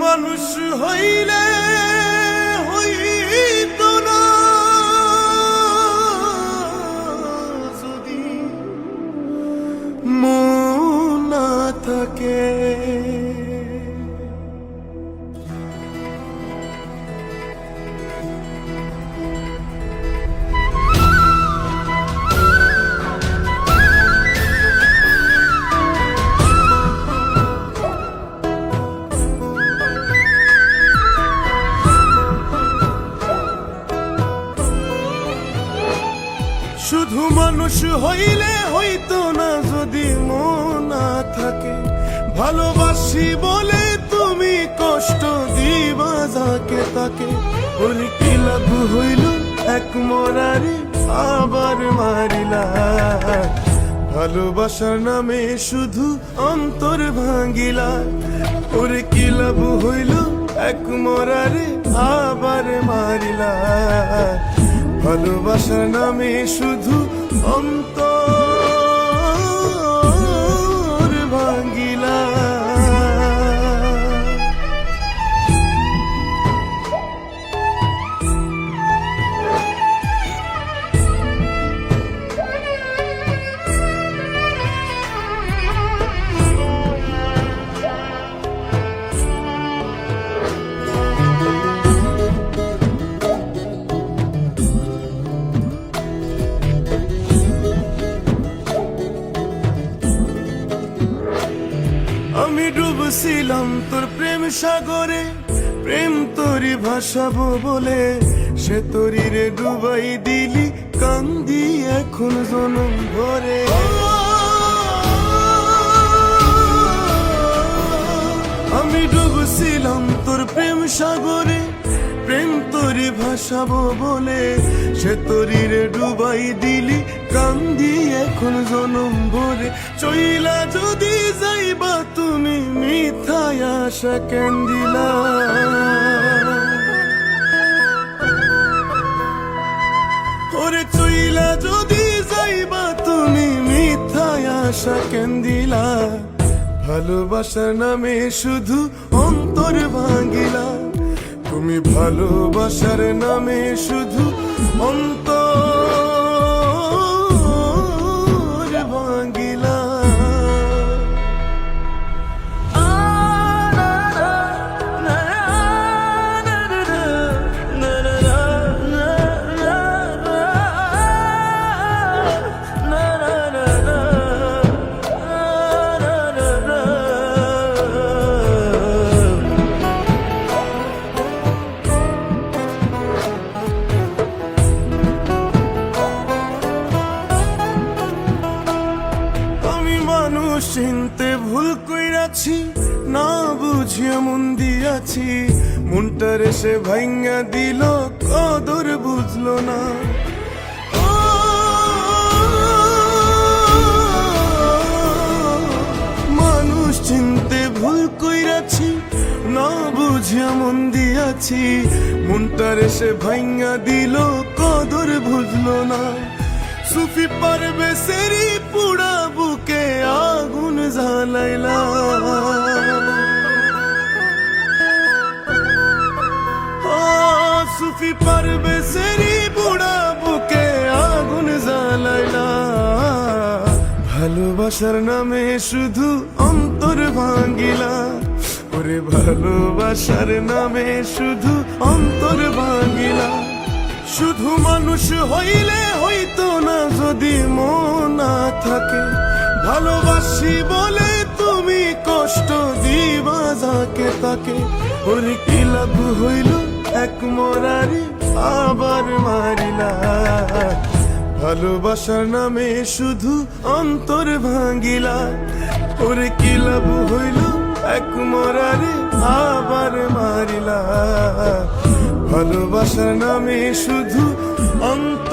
মানুষ হইলে হইতো না যদি মন না থাকে। শুধু মানুষ হইলে হইতো না যদি মন না থাকে। ভালোবাসি বলে তুমি কষ্ট দিবা যাকে তাকে। ওর কি লাভ হইল এক মরারে আবার মারিলা। ভালোবাসার নামে শুধু অন্তর ভাঙিলা। ওর কি লাভ হইল এক মরারে আবার মারিলা। ভালোবাসার নামে শুধু অন্তর ভাঙিলা। আমি ডুবছিলাম তোর প্রেম সাগরে, প্রেম তোরি ভাসাবো বলে। সে তোরি রে ডুবাই দিলি, কান্দি এখন জনম ভরে। আমি ডুবছিলাম তোর প্রেম সাগরে, প্রেম তোরি ভাসাবো বলে। সে তোরি রে ডুবাই দিলি, কান্দি এখন জনম ভরে। চইলা যদি যাইবা তুমি মিথায় আশা কেন দিলা। ওরে চইলা যদি যাইবা তুমি মিথায় আশা কেন দিলা। ভালোবাসার নামে শুধু অন্তর ভাঙিলা। তুমি ভালোবাসার নামে শুধু অন্তর ভাঙিলা। চিনতে ভুল কইরাছি, না বুঝিয়া মন দিয়াছি। মনটারে সে ভাঙ্গা দিল, কদর বুঝলো না। মানুষ চিনতে ভুল কইরাছি, না বুঝিয়া মন দিয়াছি। মনটারে সে ভাঙ্গা দিল, কদর বুঝলো না। সুফি পারবে সেরি পুরা বুকে আগুন জ্বালাইলা। সুফি পারবে সেরি পুরা বুকে আগুন জ্বালাইলা। ভালোবাসার নামে শুধু অন্তর ভাঙিলা। ওরে ভালোবাসার নামে শুধু অন্তর ভাঙিলা। শুধু মানুষ হইলে হইতো না যদি মন না থাকে। ভালোবাসি বলে তুমি কষ্ট দিবা যাকে তাকে। ওর কি লাভ হইল এক মরারে আবার মারিলা। ভালোবাসার নামে শুধু অন্তর ভাঙিলা। ওর কি লাভ হইল এক মরারে আবার মারিলা। ভালোবাসার নামে শুধু অন্তর